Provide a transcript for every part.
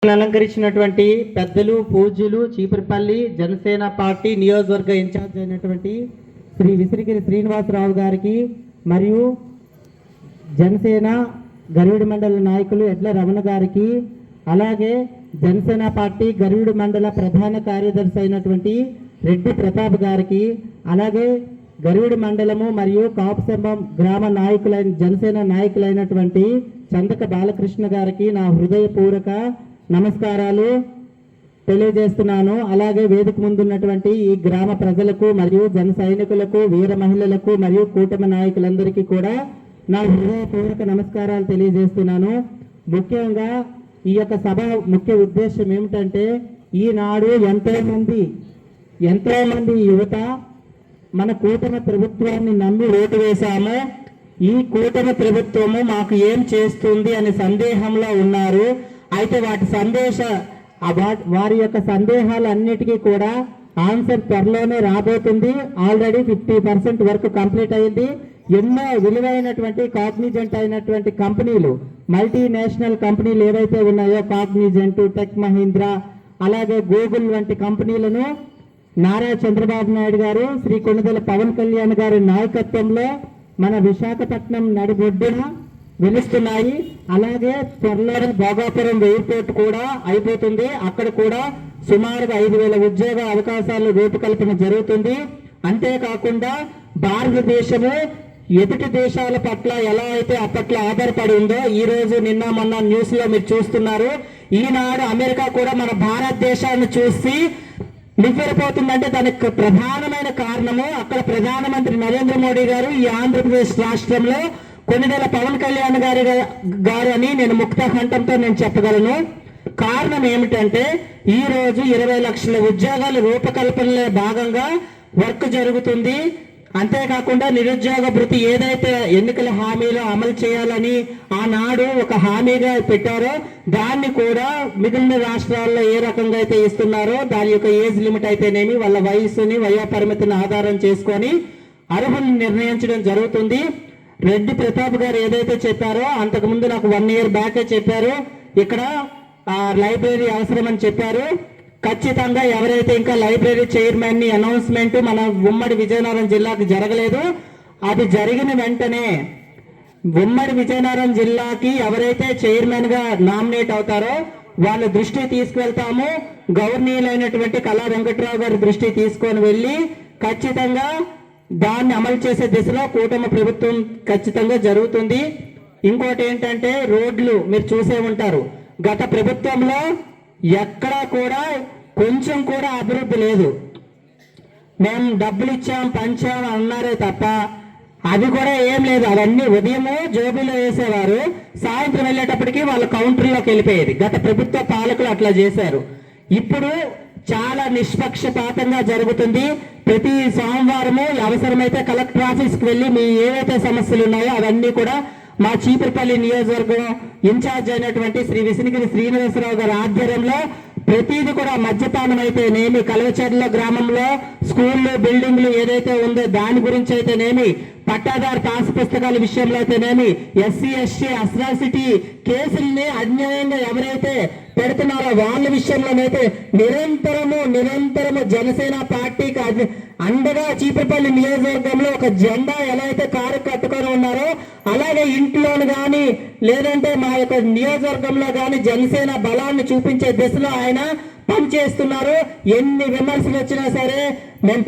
అలంకరించినటువంటి పెద్దలు పూజ్యులు చీపురుపల్లి జనసేన పార్టీ నియోజకవర్గ ఇన్ఛార్జ్ అయినటువంటి శ్రీ విసిరిగిరి శ్రీనివాసరావు గారికి మరియు జనసేన గరువిడి మండల నాయకులు ఎడ్ల రమణ గారికి అలాగే జనసేన పార్టీ గరువిడి మండల ప్రధాన కార్యదర్శి అయినటువంటి రెడ్డి ప్రతాప్ గారికి అలాగే గరువిడి మండలము మరియు కాపుసంబం గ్రామ నాయకులైన జనసేన నాయకులైనటువంటి చందక బాలకృష్ణ గారికి నా హృదయపూర్వక నమస్కారాలు తెలియజేస్తున్నాను. అలాగే వేదిక ముందున్నటువంటి ఈ గ్రామ ప్రజలకు మరియు జన సైనికులకు వీర మహిళలకు మరియు కూటమి నాయకులందరికీ కూడా నా హృదయపూర్వక నమస్కారాలు తెలియజేస్తున్నాను. ముఖ్యంగా ఈ యొక్క సభ ముఖ్య ఉద్దేశం ఏమిటంటే ఈనాడు ఎంతో మంది యువత మన కూటమి ప్రభుత్వాన్ని నమ్మి ఓటు వేశాము. ఈ కూటమి ప్రభుత్వము మాకు ఏం చేస్తుంది అనే సందేహంలో ఉన్నారు. అయితే వారి యొక్క సందేహాలన్నిటికీ కూడా ఆన్సర్ త్వరలోనే రాబోతుంది. ఆల్రెడీ 50% వరకు కంప్లీట్ అయింది. ఎన్నో విలువైనటువంటి కాగ్నిజెంట్ అయినటువంటి కంపెనీలు, మల్టీనేషనల్ కంపెనీలు ఏవైతే ఉన్నాయో కాగ్నిజెంట్, టెక్ మహీంద్రా, అలాగే గూగుల్ వంటి కంపెనీలను నారా చంద్రబాబు నాయుడు గారు, శ్రీ కొణిదెల పవన్ కళ్యాణ్ గారి నాయకత్వంలో మన విశాఖపట్నం నడిబొడ్డున వెలుస్తున్నాయి. అలాగే త్వరలోనే భోగాపురం ఎయిర్పోర్ట్ కూడా అయిపోతుంది. అక్కడ కూడా సుమారుగా 5,000 ఉద్యోగ అవకాశాలు రూపకల్పన జరుగుతుంది. అంతేకాకుండా భారతదేశము ఎదుటి దేశాల పట్ల ఎలా అయితే అప్పట్లో ఆధారపడి ఉందో ఈ రోజు నిన్న మొన్న న్యూస్ లో మీరు చూస్తున్నారు. ఈనాడు అమెరికా కూడా మన భారతదేశాన్ని చూసి నివ్వెరపోతుందంటే దానికి ప్రధానమైన కారణము అక్కడ ప్రధానమంత్రి నరేంద్ర మోడీ గారు ఈ ఆంధ్రప్రదేశ్ రాష్ట్రంలో కొణిదెల పవన్ కళ్యాణ్ గారు అని నేను ముక్తకంఠంతో నేను చెప్పగలను. కారణం ఏమిటంటే ఈ రోజు 20 లక్షల ఉద్యోగాల రూపకల్పనలో భాగంగా వర్క్ జరుగుతుంది. అంతేకాకుండా నిరుద్యోగ భృతి ఏదైతే ఎన్నికల హామీలో అమలు చేయాలని ఆనాడు ఒక హామీగా పెట్టారో దాన్ని కూడా మిగిలిన రాష్ట్రాల్లో ఏ రకంగా అయితే ఇస్తున్నారో దాని యొక్క ఏజ్ లిమిట్ అయితేనేమి వాళ్ళ వయసుని వయోపరిమితిని ఆధారం చేసుకొని అర్హులను నిర్ణయించడం జరుగుతుంది. రెడ్డి ప్రతాప్ గారు ఏదైతే చెప్పారో అంతకుముందు నాకు 1 ఇయర్ బ్యాకే చెప్పారు ఇక్కడ లైబ్రరీ అవసరమని చెప్పారు. ఖచ్చితంగా ఎవరైతే ఇంకా లైబ్రరీ చైర్మన్ ని అనౌన్స్మెంట్ మన ఉమ్మడి విజయనగరం జిల్లాకు జరగలేదు, అది జరిగిన వెంటనే ఉమ్మడి విజయనగరం జిల్లాకి ఎవరైతే చైర్మన్ గా నామినేట్ అవుతారో వాళ్ళ దృష్టి తీసుకువెళ్తాము. గవర్నీయులైనటువంటి కళా వెంకట్రావు గారి దృష్టి తీసుకొని వెళ్ళి ఖచ్చితంగా దాన్ని అమలు చేసే దిశలో కూటమి ప్రభుత్వం ఖచ్చితంగా జరుగుతుంది. ఇంకోటి ఏంటంటే రోడ్లు మీరు చూసే ఉంటారు. గత ప్రభుత్వంలో ఎక్కడా కూడా కొంచెం కూడా అభివృద్ధి లేదు. మేము డబ్బులు ఇచ్చాం పంచాం అన్నారే తప్ప అది కూడా ఏం లేదు. అవన్నీ ఉదయము జోబీలో వేసేవారు, సాయంత్రం వెళ్ళేటప్పటికి వాళ్ళ కౌంటర్లోకి వెళ్ళిపోయేది. గత ప్రభుత్వ పాలకులు అట్లా చేశారు. ఇప్పుడు చాలా నిష్పక్షపాతంగా జరుగుతుంది. ప్రతి సోమవారము అవసరమైతే కలెక్టర్ ఆఫీస్కి వెళ్ళి మీ ఏవైతే సమస్యలు ఉన్నాయో అవన్నీ కూడా మా చీపురుపల్లి నియోజకవర్గం ఇన్ఛార్జ్ అయినటువంటి శ్రీ విసిరిగిరి శ్రీనివాసరావు గారి ఆధ్వర్యంలో ప్రతిదీ కూడా మద్యపానం అయితేనేమి, కలవచెర్ల గ్రామంలో స్కూళ్ళు బిల్డింగ్లు ఏదైతే ఉందో దాని గురించి అయితేనేమి, పట్టాదారు పాస్ పుస్తకాల విషయంలో అయితేనేమి, ఎస్సీ ఎస్టీ అట్రాసిటీ కేసుల్ని అన్యాయంగా ఎవరైతే పెడుతున్నారో వాళ్ళ విషయంలోనైతే నిరంతరము జనసేన పార్టీకి అండగా చీపురుపల్లి నియోజకవర్గంలో ఒక జెండా ఎలా అయితే కారు కట్టుకొని ఉన్నారో అలాగే ఇంట్లోను కానీ లేదంటే మా యొక్క నియోజకవర్గంలో కానీ జనసేన బలాన్ని చూపించే దిశలో ఆయన పనిచేస్తున్నారు. ఎన్ని విమర్శలు వచ్చినా సరే మేము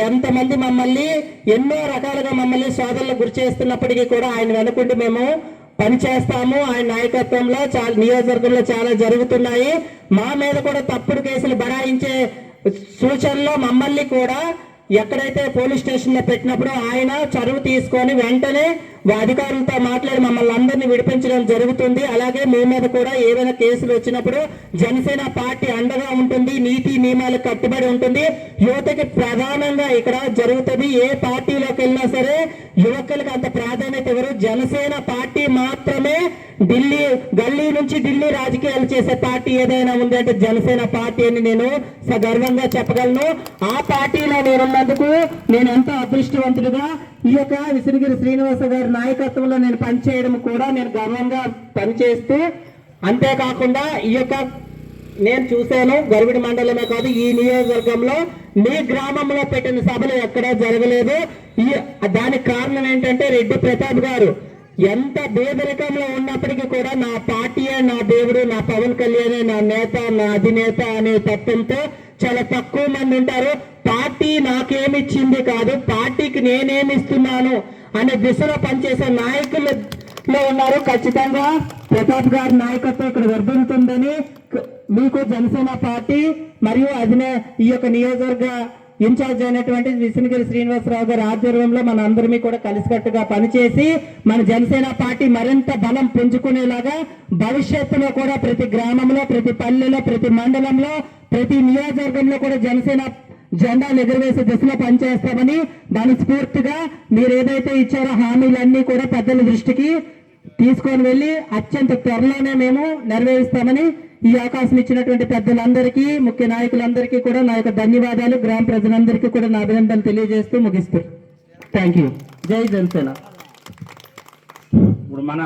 ఎంతమంది మమ్మల్ని ఎన్నో రకాలుగా మమ్మల్ని సోదరులకు గురి చేస్తున్నప్పటికీ కూడా ఆయన వెనుకుంటూ మేము పనిచేస్తాము. ఆయన నాయకత్వంలో నియోజకవర్గంలో చాలా జరుగుతున్నాయి. మా మీద కూడా తప్పుడు కేసులు బడాయించే సూచనలో మమ్మల్ని కూడా ఎక్కడైతే పోలీస్ స్టేషన్ లో పెట్టినప్పుడు ఆయన చొరవ తీసుకొని వెంటనే అధికారులతో మాట్లాడి మమ్మల్ని అందరినీ విడిపించడం జరుగుతుంది. అలాగే మీ మీద కూడా ఏదైనా కేసులు వచ్చినప్పుడు జనసేన పార్టీ అండగా ఉంటుంది, నీతి నియమాలకు కట్టుబడి ఉంటుంది. యువతకి ప్రధానంగా ఇక్కడ జరుగుతుంది. ఏ పార్టీలోకి వెళ్ళినా సరే యువకులకు అంత ప్రాధాన్యత ఎవరు, జనసేన పార్టీ మాత్రమే గల్లీ నుంచి ఢిల్లీ రాజకీయాలు చేసే పార్టీ ఏదైనా ఉంది అంటే జనసేన పార్టీ అని నేను సగర్వంగా చెప్పగలను. ఆ పార్టీలో నేనున్నందుకు నేను ఎంతో అదృష్టవంతుడిగా ఈ యొక్క విసిరిగిరి శ్రీనివాస గారి నాయకత్వంలో నేను పనిచేయడం కూడా నేను గర్వంగా పనిచేస్తూ అంతేకాకుండా ఈ యొక్క నేను చూశాను గరివిడి మండలమే కాదు ఈ నియోజకవర్గంలో మీ గ్రామంలో పెట్టిన సభలు ఎక్కడా జరగలేదు. ఈ దానికి కారణం ఏంటంటే రెడ్డి ప్రతాప్ గారు ఎంత పేదరికంలో ఉన్నప్పటికీ కూడా నా పార్టీయే నా దేవుడు, నా పవన్ కళ్యాణ్ నా నేత, నా అధినేత అనే తత్వంతో చాలా తక్కువ మంది ఉంటారు. పార్టీ నాకేమిచ్చింది కాదు, పార్టీకి నేనేమిస్తున్నాను అనే దిశలో పనిచేసే నాయకులలో ఉన్నారు. ఖచ్చితంగా ప్రతాప్ గారి నాయకత్వం ఇక్కడ వర్ధిల్లుతుందని మీకు జనసేన పార్టీ మరియు ఈ యొక్క నియోజకవర్గ ఇన్ఛార్జ్ అయినటువంటి విష్ణుగిరి శ్రీనివాసరావు గారి ఆధ్వర్యంలో మన అందరినీ కూడా కలిసికట్టుగా పనిచేసి మన జనసేన పార్టీ మరింత బలం పెంచుకునేలాగా భవిష్యత్తులో కూడా ప్రతి గ్రామంలో, ప్రతి పల్లెలో, ప్రతి మండలంలో, ప్రతి నియోజకవర్గంలో కూడా జనసేన జెండాలు ఎగురవేసే దిశలో పనిచేస్తామని దాని స్ఫూర్తిగా మీరు ఏదైతే ఇచ్చారో హామీలన్నీ కూడా పెద్దల దృష్టికి తీసుకొని వెళ్ళి అత్యంత త్వరలోనే మేము నెరవేరుస్తామని ఈ అవకాశం ఇచ్చినటువంటి పెద్దలందరికీ, ముఖ్య నాయకులందరికీ కూడా నా యొక్క ధన్యవాదాలు, గ్రామ ప్రజలందరికీ కూడా నా అభినందనలు తెలియజేస్తూ ముగిస్తూ థ్యాంక్ యూ. జై జనసేన. ఇప్పుడు మన